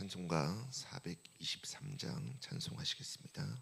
찬송가 423장 찬송하시겠습니다.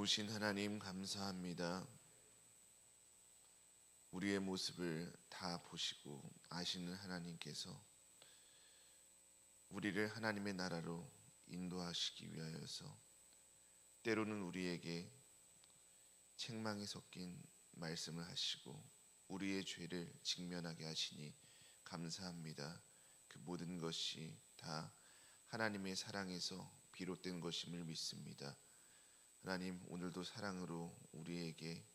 좋으신 하나님 감사합니다. 우리의 모습을 다 보시고 아시는 하나님께서 우리를 하나님의 나라로 인도하시기 위하여서 때로는 우리에게 책망이 섞인 말씀을 하시고 우리의 죄를 직면하게 하시니 감사합니다. 그 모든 것이 다 하나님의 사랑에서 비롯된 것임을 믿습니다. 하나님, 오늘도 사랑으로 우리에게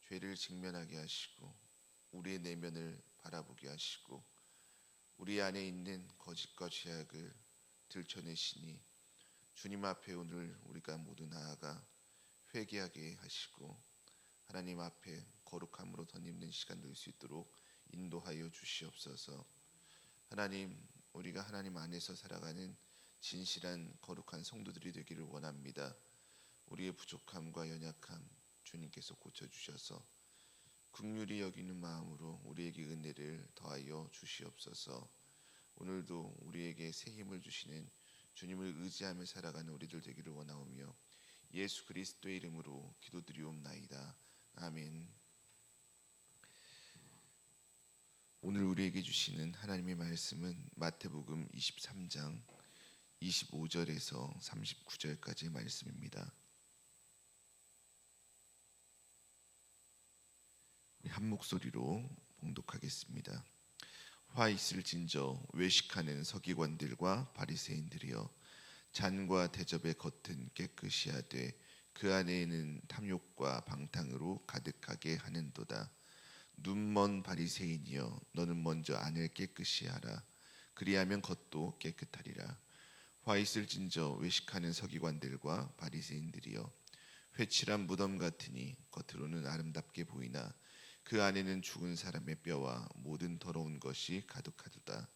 죄를 직면하게 하시고 우리의 내면을 바라보게 하시고 우리 안에 있는 거짓과 죄악을 들춰내시니 주님 앞에 오늘 우리가 모두 나아가 회개하게 하시고 하나님 앞에 거룩함으로 덧입는 시간 될 수 있도록 인도하여 주시옵소서. 하나님, 우리가 하나님 안에서 살아가는 진실한 거룩한 성도들이 되기를 원합니다. 우리의 부족함과 연약함 주님께서 고쳐주셔서 긍휼히 여기는 마음으로 우리에게 은혜를 더하여 주시옵소서. 오늘도 우리에게 새 힘을 주시는 주님을 의지하며 살아가는 우리들 되기를 원하오며 예수 그리스도의 이름으로 기도드리옵나이다. 아멘. 오늘 우리에게 주시는 하나님의 말씀은 마태복음 23장 25절에서 39절까지의 말씀입니다. 한 목소리로 봉독하겠습니다. 화 있을진저 외식하는 서기관들과 바리새인들이여, 잔과 대접의 겉은 깨끗이 하되 그 안에는 탐욕과 방탕으로 가득하게 하는도다. 눈먼 바리새인이여, 너는 먼저 안을 깨끗이 하라. 그리하면 겉도 깨끗하리라. 화 있을진저 외식하는 서기관들과 바리새인들이여, 회칠한 무덤 같으니 겉으로는 아름답게 보이나 그 안에는 죽은 사람의 뼈와 모든 더러운 것이 가득하도다.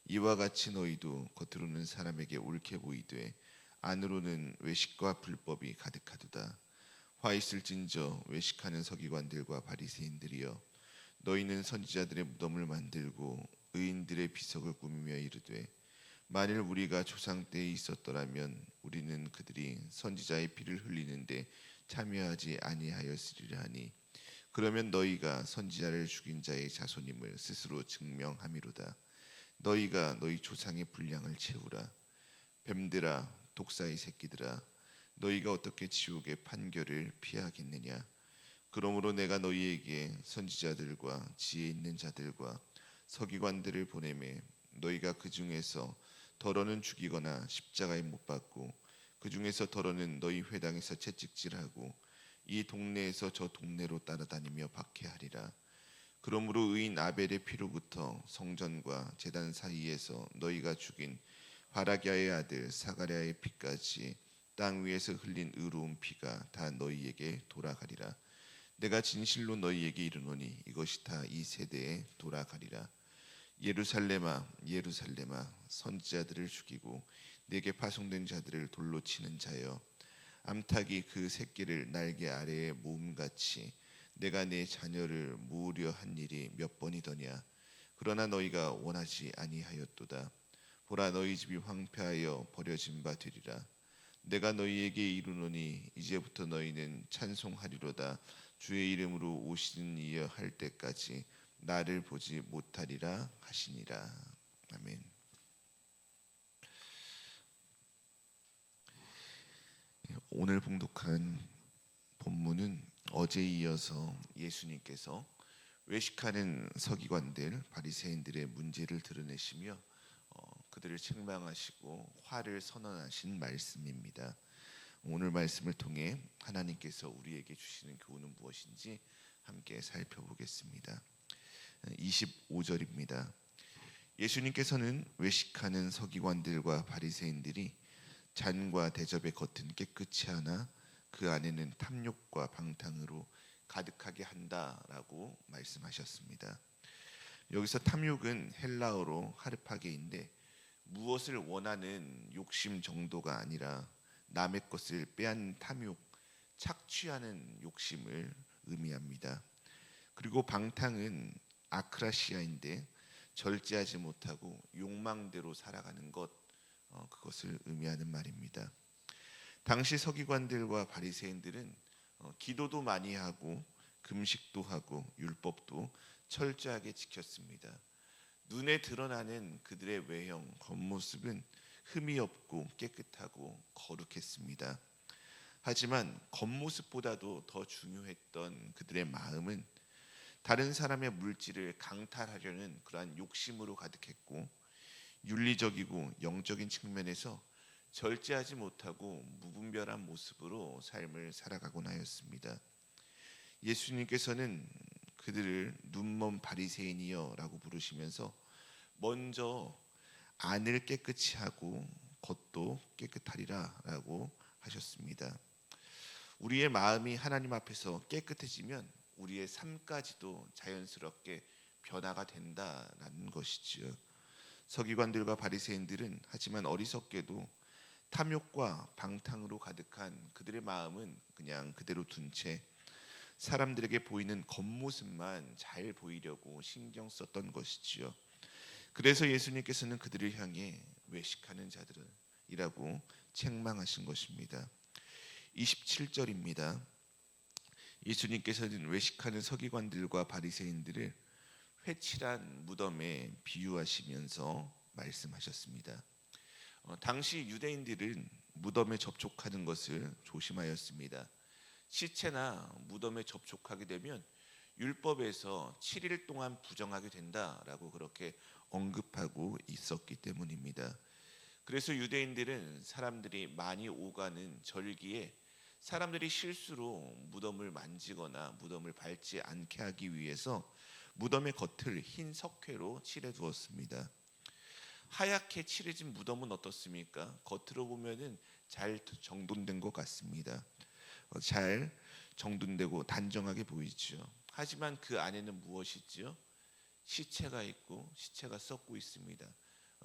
이와 같이 너희도 겉으로는 사람에게 옳게 보이되 안으로는 외식과 불법이 가득하도다. 화 있을진저 외식하는 서기관들과 바리새인들이여, 너희는 선지자들의 무덤을 만들고 의인들의 비석을 꾸미며 이르되, 만일 우리가 조상 때에 있었더라면 우리는 그들이 선지자의 피를 흘리는데 참여하지 아니하였으리라 하니, 그러면 너희가 선지자를 죽인 자의 자손임을 스스로 증명함이로다. 너희가 너희 조상의 분량을 채우라. 뱀들아, 독사의 새끼들아, 너희가 어떻게 지옥의 판결을 피하겠느냐. 그러므로 내가 너희에게 선지자들과 지혜 있는 자들과 서기관들을 보내매 너희가 그 중에서 더러는 죽이거나 십자가에 못 박고, 그 중에서 더러는 너희 회당에서 채찍질하고 이 동네에서 저 동네로 따라다니며 박해하리라. 그러므로 의인 아벨의 피로부터 성전과 제단 사이에서 너희가 죽인 바라기아의 아들 사가랴의 피까지 땅 위에서 흘린 의로운 피가 다 너희에게 돌아가리라. 내가 진실로 너희에게 이르노니 이것이 다 이 세대에 돌아가리라. 예루살렘아, 예루살렘아, 선지자들을 죽이고 내게 파송된 자들을 돌로 치는 자여, 암탉이 그 새끼를 날개 아래에 모음같이 내가 내 자녀를 모으려 한 일이 몇 번이더냐. 그러나 너희가 원하지 아니하였도다. 보라, 너희 집이 황폐하여 버려진 바 되리라. 내가 너희에게 이르노니 이제부터 너희는 찬송하리로다. 주의 이름으로 오시는 이여 할 때까지 나를 보지 못하리라 하시니라. 아멘. 오늘 봉독한 본문은 어제에 이어서 예수님께서 외식하는 서기관들 바리새인들의 문제를 드러내시며 그들을 책망하시고 화를 선언하신 말씀입니다. 오늘 말씀을 통해 하나님께서 우리에게 주시는 교훈은 무엇인지 함께 살펴보겠습니다. 25절입니다. 예수님께서는 외식하는 서기관들과 바리새인들이 잔과 대접의 겉은 깨끗이 하나 그 안에는 탐욕과 방탕으로 가득하게 한다라고 말씀하셨습니다. 여기서 탐욕은 헬라어로 하르파게인데 무엇을 원하는 욕심 정도가 아니라 남의 것을 빼앗는 탐욕, 착취하는 욕심을 의미합니다. 그리고 방탕은 아크라시아인데 절제하지 못하고 욕망대로 살아가는 것, 그것을 의미하는 말입니다. 당시 서기관들과 바리새인들은 기도도 많이 하고 금식도 하고 율법도 철저하게 지켰습니다. 눈에 드러나는 그들의 외형, 겉모습은 흠이 없고 깨끗하고 거룩했습니다. 하지만 겉모습보다도 더 중요했던 그들의 마음은 다른 사람의 물질을 강탈하려는 그러한 욕심으로 가득했고, 윤리적이고 영적인 측면에서 절제하지 못하고 무분별한 모습으로 삶을 살아가곤 하였습니다. 예수님께서는 그들을 눈먼 바리새인이여라고 부르시면서 먼저 안을 깨끗이 하고 겉도 깨끗하리라라고 하셨습니다. 우리의 마음이 하나님 앞에서 깨끗해지면 우리의 삶까지도 자연스럽게 변화가 된다라는 것이지요. 서기관들과 바리새인들은 하지만 어리석게도 탐욕과 방탕으로 가득한 그들의 마음은 그냥 그대로 둔 채 사람들에게 보이는 겉모습만 잘 보이려고 신경 썼던 것이지요. 그래서 예수님께서는 그들을 향해 외식하는 자들이라고 책망하신 것입니다. 27절입니다. 예수님께서는 외식하는 서기관들과 바리새인들을 회칠한 무덤에 비유하시면서 말씀하셨습니다. 당시 유대인들은 무덤에 접촉하는 것을 조심하였습니다. 시체나 무덤에 접촉하게 되면 율법에서 7일 동안 부정하게 된다라고 그렇게 언급하고 있었기 때문입니다. 그래서 유대인들은 사람들이 많이 오가는 절기에 사람들이 실수로 무덤을 만지거나 무덤을 밟지 않게 하기 위해서 무덤의 겉을 흰 석회로 칠해 두었습니다. 하얗게 칠해진 무덤은 어떻습니까? 겉으로 보면은 잘 정돈된 것 같습니다. 잘 정돈되고 단정하게 보이죠. 하지만 그 안에는 무엇이지요? 시체가 있고 시체가 썩고 있습니다.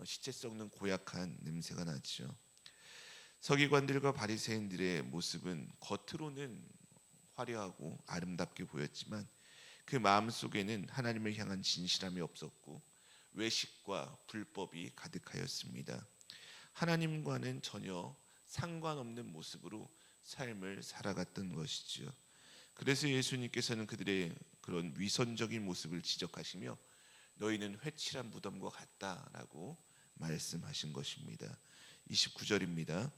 시체 썩는 고약한 냄새가 나죠. 서기관들과 바리새인들의 모습은 겉으로는 화려하고 아름답게 보였지만 그 마음 속에는 하나님을 향한 진실함이 없었고 외식과 불법이 가득하였습니다. 하나님과는 전혀 상관없는 모습으로 삶을 살아갔던 것이지요. 그래서 예수님께서는 그들의 그런 위선적인 모습을 지적하시며 너희는 회칠한 무덤과 같다라고 말씀하신 것입니다. 29절입니다.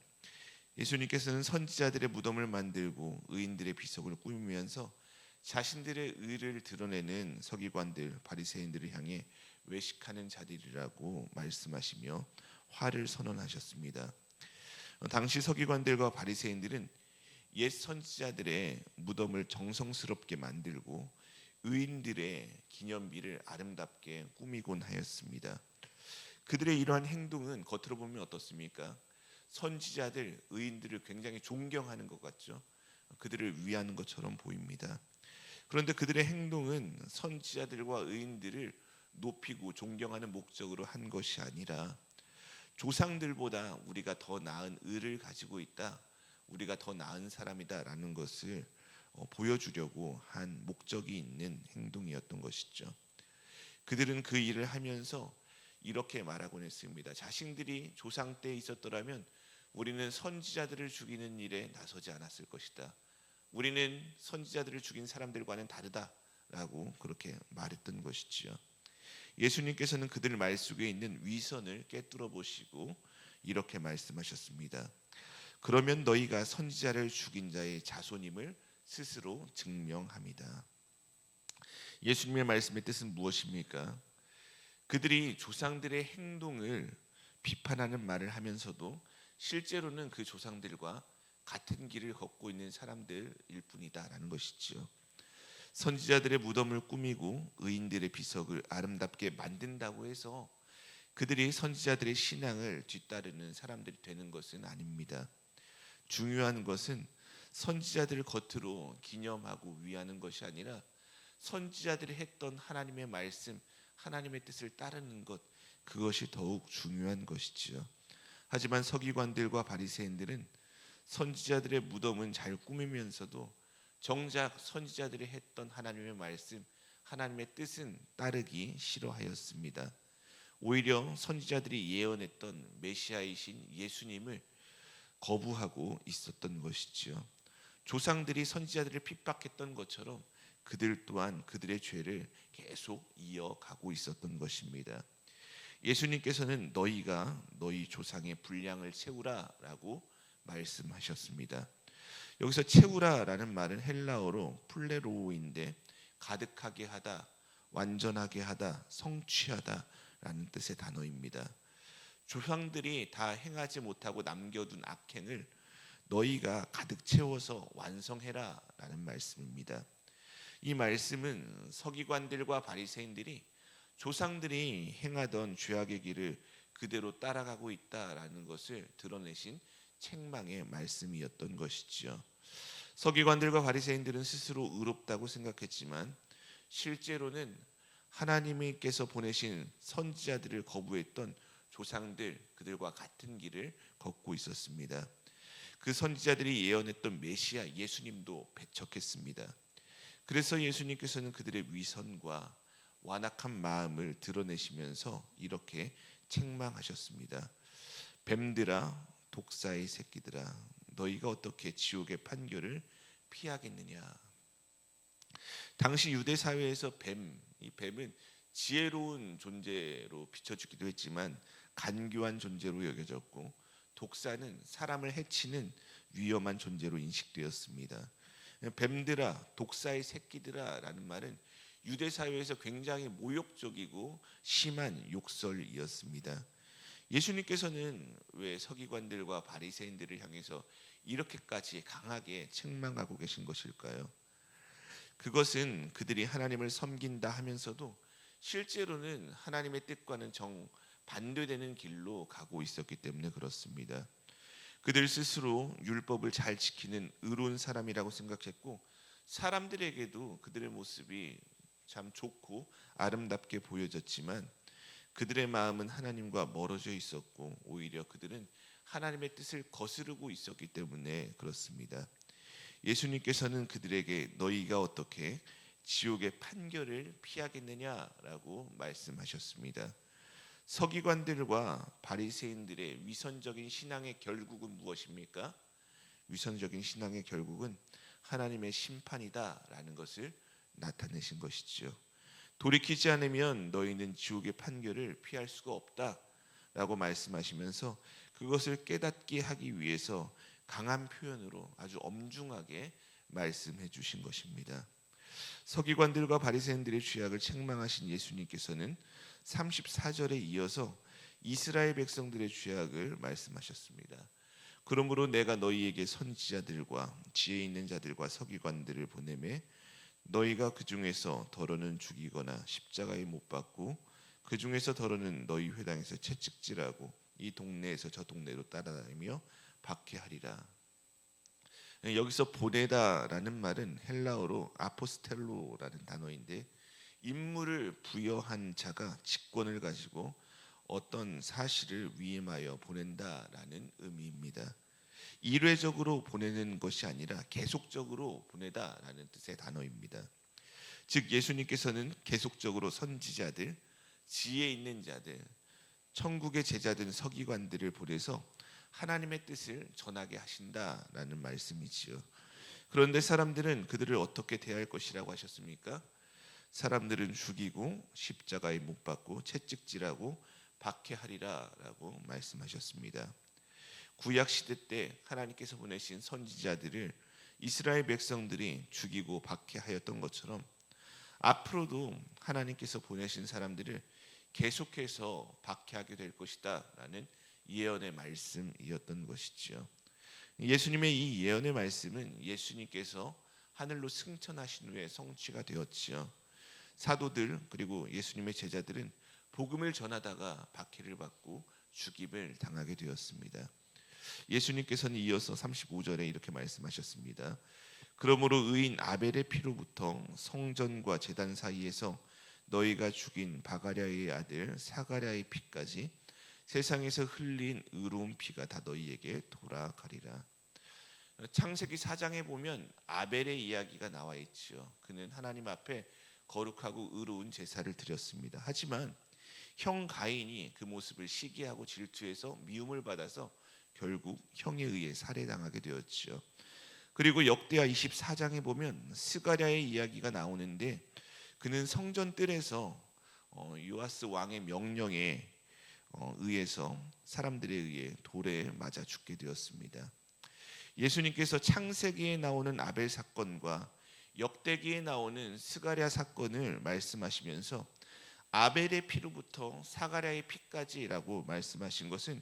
예수님께서는 선지자들의 무덤을 만들고 의인들의 비석을 꾸미면서 자신들의 의를 드러내는 서기관들 바리새인들을 향해 외식하는 자들이라고 말씀하시며 화를 선언하셨습니다. 당시 서기관들과 바리새인들은 옛 선지자들의 무덤을 정성스럽게 만들고 의인들의 기념비를 아름답게 꾸미곤 하였습니다. 그들의 이러한 행동은 겉으로 보면 어떻습니까? 선지자들, 의인들을 굉장히 존경하는 것 같죠. 그들을 위하는 것처럼 보입니다. 그런데 그들의 행동은 선지자들과 의인들을 높이고 존경하는 목적으로 한 것이 아니라 조상들보다 우리가 더 나은 의를 가지고 있다, 우리가 더 나은 사람이다라는 것을 보여주려고 한 목적이 있는 행동이었던 것이죠. 그들은 그 일을 하면서 이렇게 말하곤 했습니다. 자신들이 조상 때 있었더라면 우리는 선지자들을 죽이는 일에 나서지 않았을 것이다. 우리는 선지자들을 죽인 사람들과는 다르다라고 그렇게 말했던 것이지요. 예수님께서는 그들 말 속에 있는 위선을 꿰뚫어 보시고 이렇게 말씀하셨습니다. 그러면 너희가 선지자를 죽인 자의 자손임을 스스로 증명합니다. 예수님의 말씀의 뜻은 무엇입니까? 그들이 조상들의 행동을 비판하는 말을 하면서도 실제로는 그 조상들과 같은 길을 걷고 있는 사람들일 뿐이다라는 것이지요. 선지자들의 무덤을 꾸미고 의인들의 비석을 아름답게 만든다고 해서 그들이 선지자들의 신앙을 뒤따르는 사람들이 되는 것은 아닙니다. 중요한 것은 선지자들을 겉으로 기념하고 위하는 것이 아니라 선지자들이 했던 하나님의 말씀, 하나님의 뜻을 따르는 것, 그것이 더욱 중요한 것이지요. 하지만 서기관들과 바리새인들은 선지자들의 무덤은 잘 꾸미면서도 정작 선지자들이 했던 하나님의 말씀, 하나님의 뜻은 따르기 싫어하였습니다. 오히려 선지자들이 예언했던 메시아이신 예수님을 거부하고 있었던 것이지요. 조상들이 선지자들을 핍박했던 것처럼 그들 또한 그들의 죄를 계속 이어가고 있었던 것입니다. 예수님께서는 너희가 너희 조상의 분량을 채우라라고 말씀하셨습니다. 여기서 채우라라는 말은 헬라어로 플레로인데 가득하게 하다, 완전하게 하다, 성취하다라는 뜻의 단어입니다. 조상들이 다 행하지 못하고 남겨둔 악행을 너희가 가득 채워서 완성해라라는 말씀입니다. 이 말씀은 서기관들과 바리새인들이 조상들이 행하던 죄악의 길을 그대로 따라가고 있다라는 것을 드러내신 책망의 말씀이었던 것이지요. 서기관들과 바리새인들은 스스로 의롭다고 생각했지만 실제로는 하나님께서 보내신 선지자들을 거부했던 조상들, 그들과 같은 길을 걷고 있었습니다. 그 선지자들이 예언했던 메시아 예수님도 배척했습니다. 그래서 예수님께서는 그들의 위선과 완악한 마음을 드러내시면서 이렇게 책망하셨습니다. 뱀들아, 독사의 새끼들아, 너희가 어떻게 지옥의 판결을 피하겠느냐. 당시 유대 사회에서 이 뱀은 지혜로운 존재로 비춰지기도 했지만 간교한 존재로 여겨졌고, 독사는 사람을 해치는 위험한 존재로 인식되었습니다. 뱀들아, 독사의 새끼들아 라는 말은 유대 사회에서 굉장히 모욕적이고 심한 욕설이었습니다. 예수님께서는 왜 서기관들과 바리새인들을 향해서 이렇게까지 강하게 책망하고 계신 것일까요? 그것은 그들이 하나님을 섬긴다 하면서도 실제로는 하나님의 뜻과는 정반대되는 길로 가고 있었기 때문에 그렇습니다. 그들 스스로 율법을 잘 지키는 의로운 사람이라고 생각했고 사람들에게도 그들의 모습이 참 좋고 아름답게 보여졌지만 그들의 마음은 하나님과 멀어져 있었고 오히려 그들은 하나님의 뜻을 거스르고 있었기 때문에 그렇습니다. 예수님께서는 그들에게 너희가 어떻게 지옥의 판결을 피하겠느냐라고 말씀하셨습니다. 서기관들과 바리새인들의 위선적인 신앙의 결국은 무엇입니까? 위선적인 신앙의 결국은 하나님의 심판이다라는 것을 나타내신 것이지요. 돌이키지 않으면 너희는 지옥의 판결을 피할 수가 없다라고 말씀하시면서 그것을 깨닫게 하기 위해서 강한 표현으로 아주 엄중하게 말씀해 주신 것입니다. 서기관들과 바리새인들의 죄악을 책망하신 예수님께서는 34절에 이어서 이스라엘 백성들의 죄악을 말씀하셨습니다. 그러므로 내가 너희에게 선지자들과 지혜 있는 자들과 서기관들을 보내매 너희가 그 중에서 더러는 죽이거나 십자가에 못 박고 그 중에서 더러는 너희 회당에서 채찍질하고 이 동네에서 저 동네로 따라다니며 박해하리라. 여기서 보내다라는 말은 헬라어로 아포스텔로라는 단어인데 임무를 부여한 자가 직권을 가지고 어떤 사실을 위임하여 보낸다라는 의미입니다. 일회적으로 보내는 것이 아니라 계속적으로 보내다라는 뜻의 단어입니다. 즉 예수님께서는 계속적으로 선지자들, 지혜 있는 자들, 천국의 제자된 서기관들을 보내서 하나님의 뜻을 전하게 하신다라는 말씀이지요. 그런데 사람들은 그들을 어떻게 대할 것이라고 하셨습니까? 사람들은 죽이고 십자가에 못 박고 채찍질하고 박해하리라라고 말씀하셨습니다. 구약 시대 때 하나님께서 보내신 선지자들을 이스라엘 백성들이 죽이고 박해하였던 것처럼 앞으로도 하나님께서 보내신 사람들을 계속해서 박해하게 될 것이다라는 예언의 말씀이었던 것이지요. 예수님의 이 예언의 말씀은 예수님께서 하늘로 승천하신 후에 성취가 되었지요. 사도들 그리고 예수님의 제자들은 복음을 전하다가 박해를 받고 죽임을 당하게 되었습니다. 예수님께서는 이어서 35절에 이렇게 말씀하셨습니다. 그러므로 의인 아벨의 피로부터 성전과 제단 사이에서 너희가 죽인 바가랴의 아들 사가랴의 피까지 세상에서 흘린 의로운 피가 다 너희에게 돌아가리라. 창세기 4장에 보면 아벨의 이야기가 나와 있지요. 그는 하나님 앞에 거룩하고 의로운 제사를 드렸습니다. 하지만 형 가인이 그 모습을 시기하고 질투해서 미움을 받아서 결국 형에 의해 살해당하게 되었지요. 그리고 역대하 24장에 보면 스가랴의 이야기가 나오는데 그는 성전 뜰에서 요아스 왕의 명령에 의해서 사람들에 의해 돌에 맞아 죽게 되었습니다. 예수님께서 창세기에 나오는 아벨 사건과 역대기에 나오는 스가랴 사건을 말씀하시면서 아벨의 피로부터 사가랴의 피까지라고 말씀하신 것은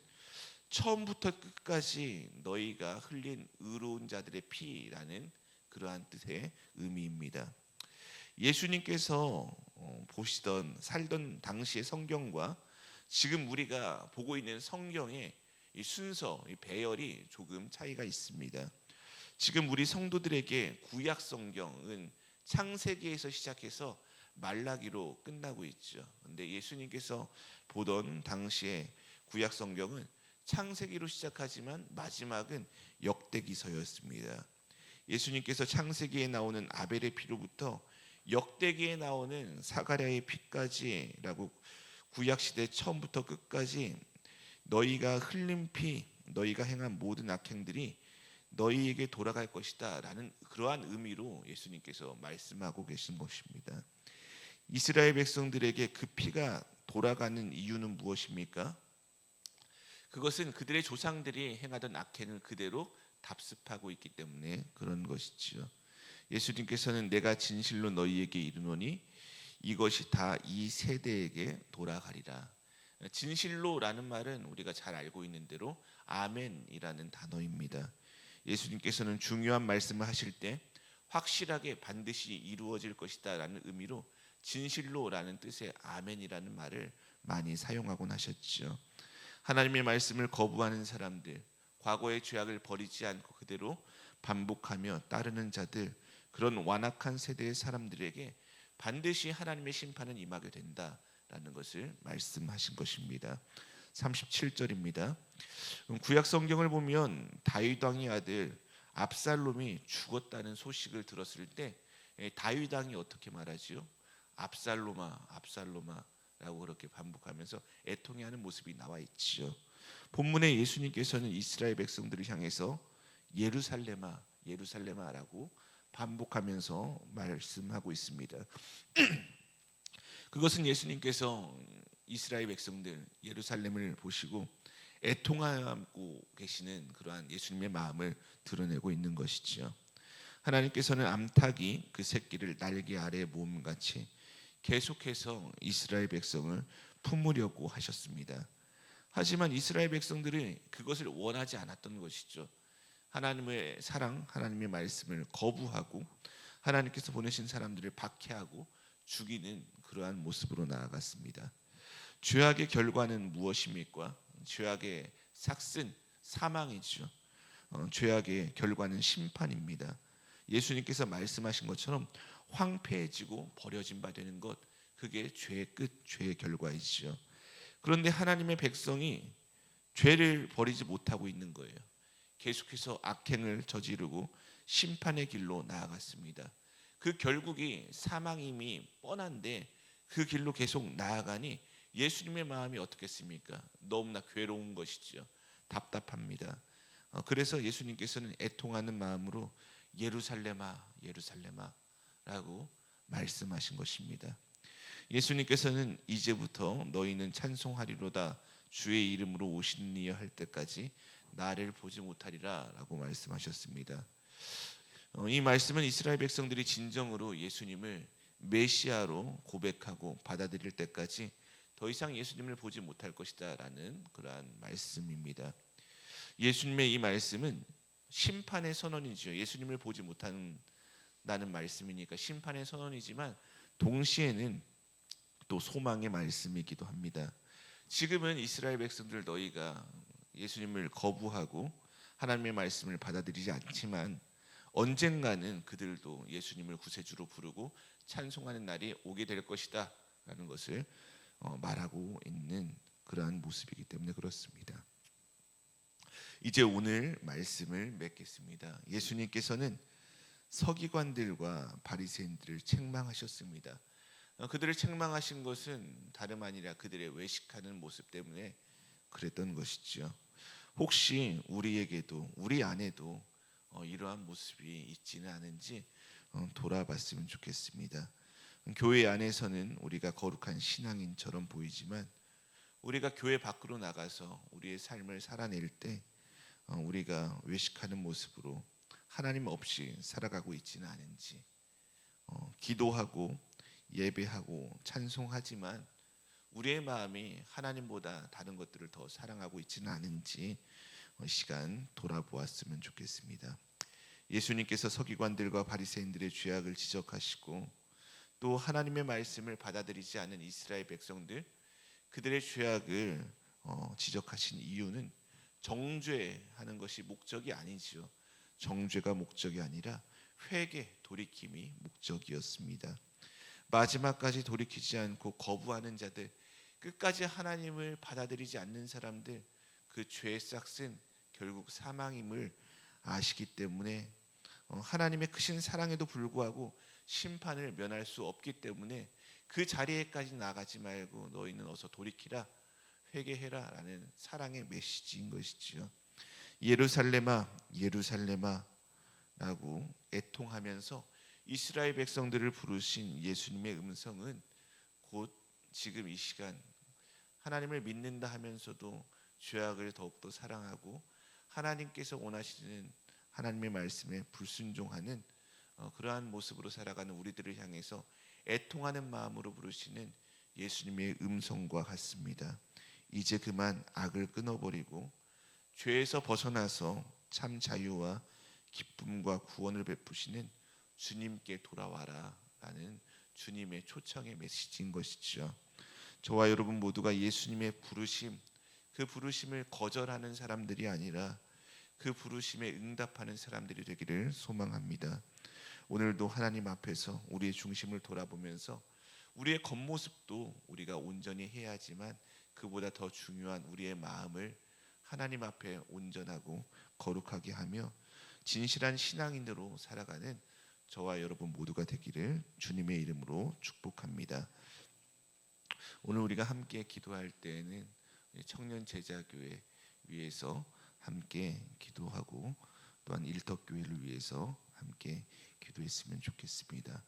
처음부터 끝까지 너희가 흘린 의로운 자들의 피라는 그러한 뜻의 의미입니다. 예수님께서 보시던 살던 당시의 성경과 지금 우리가 보고 있는 성경의 이 순서, 이 배열이 조금 차이가 있습니다. 지금 우리 성도들에게 구약 성경은 창세기에서 시작해서 말라기로 끝나고 있죠. 그런데 예수님께서 보던 당시의 구약 성경은 창세기로 시작하지만 마지막은 역대기서였습니다. 예수님께서 창세기에 나오는 아벨의 피로부터 역대기에 나오는 사가랴의 피까지라고 구약 시대 처음부터 끝까지 너희가 흘린 피, 너희가 행한 모든 악행들이 너희에게 돌아갈 것이다 라는 그러한 의미로 예수님께서 말씀하고 계신 것입니다. 이스라엘 백성들에게 그 피가 돌아가는 이유는 무엇입니까? 그것은 그들의 조상들이 행하던 악행을 그대로 답습하고 있기 때문에 그런 것이지요. 예수님께서는 내가 진실로 너희에게 이르노니 이것이 다 이 세대에게 돌아가리라. 진실로라는 말은 우리가 잘 알고 있는 대로 아멘이라는 단어입니다. 예수님께서는 중요한 말씀을 하실 때 확실하게 반드시 이루어질 것이다 라는 의미로 진실로라는 뜻의 아멘이라는 말을 많이 사용하곤 하셨죠. 하나님의 말씀을 거부하는 사람들, 과거의 죄악을 버리지 않고 그대로 반복하며 따르는 자들, 그런 완악한 세대의 사람들에게 반드시 하나님의 심판은 임하게 된다라는 것을 말씀하신 것입니다. 37절입니다. 구약 성경을 보면 다윗 왕의 아들 압살롬이 죽었다는 소식을 들었을 때 다윗 왕이 어떻게 말하지요? 압살롬아, 압살롬아라고 그렇게 반복하면서 애통해하는 모습이 나와 있지요. 본문에 예수님께서는 이스라엘 백성들을 향해서 예루살렘아, 예루살렘아라고 반복하면서 말씀하고 있습니다. 그것은 예수님께서 이스라엘 백성들 예루살렘을 보시고 애통하고 계시는 그러한 예수님의 마음을 드러내고 있는 것이지요. 하나님께서는 암탉이 그 새끼를 날개 아래 모음같이 계속해서 이스라엘 백성을 품으려고 하셨습니다. 하지만 이스라엘 백성들이 그것을 원하지 않았던 것이죠. 하나님의 사랑, 하나님의 말씀을 거부하고 하나님께서 보내신 사람들을 박해하고 죽이는 그러한 모습으로 나아갔습니다. 죄악의 결과는 무엇입니까? 죄악의 삭슨 사망이죠. 죄악의 결과는 심판입니다. 예수님께서 말씀하신 것처럼 황폐해지고 버려진 바 되는 것, 그게 죄의 끝, 죄의 결과이죠. 그런데 하나님의 백성이 죄를 버리지 못하고 있는 거예요. 계속해서 악행을 저지르고 심판의 길로 나아갔습니다. 그 결국이 사망임이 뻔한데 그 길로 계속 나아가니 예수님의 마음이 어떻겠습니까? 너무나 괴로운 것이죠. 답답합니다. 그래서 예수님께서는 애통하는 마음으로 예루살렘아, 예루살렘아 라고 말씀하신 것입니다. 예수님께서는 이제부터 너희는 찬송하리로다 주의 이름으로 오시는 이여 할 때까지 나를 보지 못하리라 라고 말씀하셨습니다. 이 말씀은 이스라엘 백성들이 진정으로 예수님을 메시아로 고백하고 받아들일 때까지 더 이상 예수님을 보지 못할 것이다 라는 그러한 말씀입니다. 예수님의 이 말씀은 심판의 선언이죠. 예수님을 보지 못한다는 말씀이니까 심판의 선언이지만 동시에는 또 소망의 말씀이기도 합니다. 지금은 이스라엘 백성들 너희가 예수님을 거부하고 하나님의 말씀을 받아들이지 않지만 언젠가는 그들도 예수님을 구세주로 부르고 찬송하는 날이 오게 될 것이다 라는 것을 말하고 있는 그러한 모습이기 때문에 그렇습니다. 이제 오늘 말씀을 맺겠습니다. 예수님께서는 서기관들과 바리새인들을 책망하셨습니다. 그들을 책망하신 것은 다름 아니라 그들의 외식하는 모습 때문에 그랬던 것이죠. 혹시 우리에게도 우리 안에도 이러한 모습이 있지는 않은지 돌아봤으면 좋겠습니다. 교회 안에서는 우리가 거룩한 신앙인처럼 보이지만 우리가 교회 밖으로 나가서 우리의 삶을 살아낼 때 우리가 외식하는 모습으로 하나님 없이 살아가고 있지는 않은지, 기도하고 예배하고 찬송하지만 우리의 마음이 하나님보다 다른 것들을 더 사랑하고 있지는 않은지 시간 돌아보았으면 좋겠습니다. 예수님께서 서기관들과 바리새인들의 죄악을 지적하시고 또 하나님의 말씀을 받아들이지 않은 이스라엘 백성들 그들의 죄악을 지적하신 이유는 정죄하는 것이 목적이 아니지요. 정죄가 목적이 아니라 회개, 돌이킴이 목적이었습니다. 마지막까지 돌이키지 않고 거부하는 자들, 끝까지 하나님을 받아들이지 않는 사람들, 그 죄의 싹은 결국 사망임을 아시기 때문에 하나님의 크신 사랑에도 불구하고 심판을 면할 수 없기 때문에 그 자리에까지 나가지 말고 너희는 어서 돌이키라, 회개해라 라는 사랑의 메시지인 것이지요. 예루살렘아, 예루살렘아 라고 애통하면서 이스라엘 백성들을 부르신 예수님의 음성은 곧 지금 이 시간 하나님을 믿는다 하면서도 죄악을 더욱더 사랑하고 하나님께서 원하시는 하나님의 말씀에 불순종하는 그러한 모습으로 살아가는 우리들을 향해서 애통하는 마음으로 부르시는 예수님의 음성과 같습니다. 이제 그만 악을 끊어버리고 죄에서 벗어나서 참 자유와 기쁨과 구원을 베푸시는 주님께 돌아와라 라는 주님의 초청의 메시지인 것이죠. 저와 여러분 모두가 예수님의 부르심, 그 부르심을 거절하는 사람들이 아니라 그 부르심에 응답하는 사람들이 되기를 소망합니다. 오늘도 하나님 앞에서 우리의 중심을 돌아보면서 우리의 겉모습도 우리가 온전히 해야지만 그보다 더 중요한 우리의 마음을 하나님 앞에 온전하고 거룩하게 하며 진실한 신앙인으로 살아가는 저와 여러분 모두가 되기를 주님의 이름으로 축복합니다. 오늘 우리가 함께 기도할 때에는 청년 제자교회 위해서 함께 기도하고 또한 일터교회를 위해서 함께 기도했으면 좋겠습니다.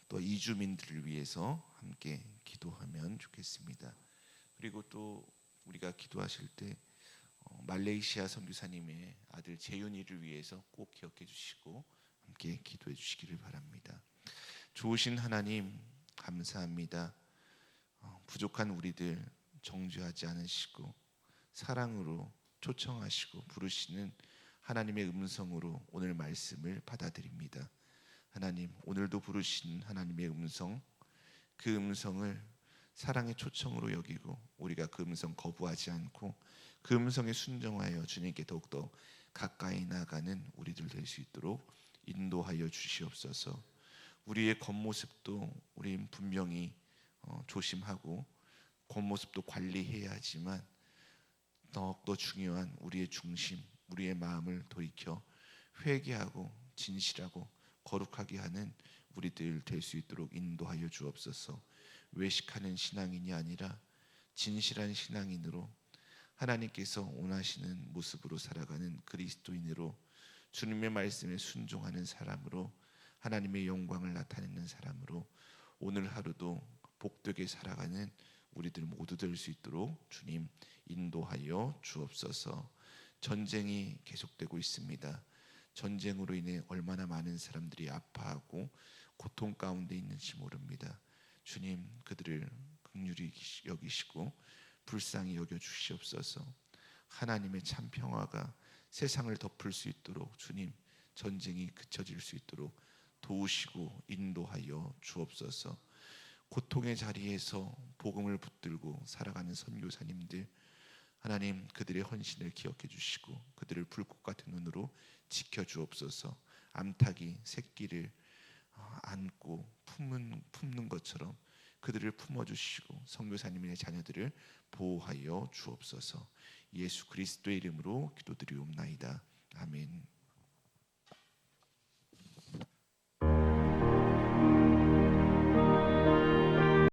또 이주민들을 위해서 함께 기도하면 좋겠습니다. 그리고 또 우리가 기도하실 때 말레이시아 선교사님의 아들 재윤이를 위해서 꼭 기억해 주시고 함께 기도해 주시기를 바랍니다. 좋으신 하나님 감사합니다. 부족한 우리들 정죄하지 않으시고 사랑으로 초청하시고 부르시는 하나님의 음성으로 오늘 말씀을 받아들입니다. 하나님, 오늘도 부르신 하나님의 음성, 그 음성을 사랑의 초청으로 여기고 우리가 그 음성 거부하지 않고 그 음성에 순종하여 주님께 더욱더 가까이 나가는 우리들 될 수 있도록 인도하여 주시옵소서. 우리의 겉모습도 우리 분명히 조심하고 겉모습도 관리해야 하지만 더욱더 중요한 우리의 중심, 우리의 마음을 돌이켜 회개하고 진실하고 거룩하게 하는 우리들 될 수 있도록 인도하여 주옵소서. 외식하는 신앙인이 아니라 진실한 신앙인으로 하나님께서 원하시는 모습으로 살아가는 그리스도인으로 주님의 말씀에 순종하는 사람으로 하나님의 영광을 나타내는 사람으로 오늘 하루도 복되게 살아가는 우리들 모두 될 수 있도록 주님 인도하여 주옵소서. 전쟁이 계속되고 있습니다. 전쟁으로 인해 얼마나 많은 사람들이 아파하고 고통 가운데 있는지 모릅니다. 주님 그들을 긍휼히 여기시고 불쌍히 여겨 주시옵소서. 하나님의 참 평화가 세상을 덮을 수 있도록 주님 전쟁이 그쳐질 수 있도록 도우시고 인도하여 주옵소서. 고통의 자리에서 복음을 붙들고 살아가는 선교사님들 하나님 그들의 헌신을 기억해 주시고 그들을 불꽃 같은 눈으로 지켜 주옵소서. 암탉이 새끼를 안고 품는 것처럼 그들을 품어 주시고 선교사님의 자녀들을 보호하여 주옵소서. 예수 그리스도의 이름으로 기도드리옵나이다. 아멘.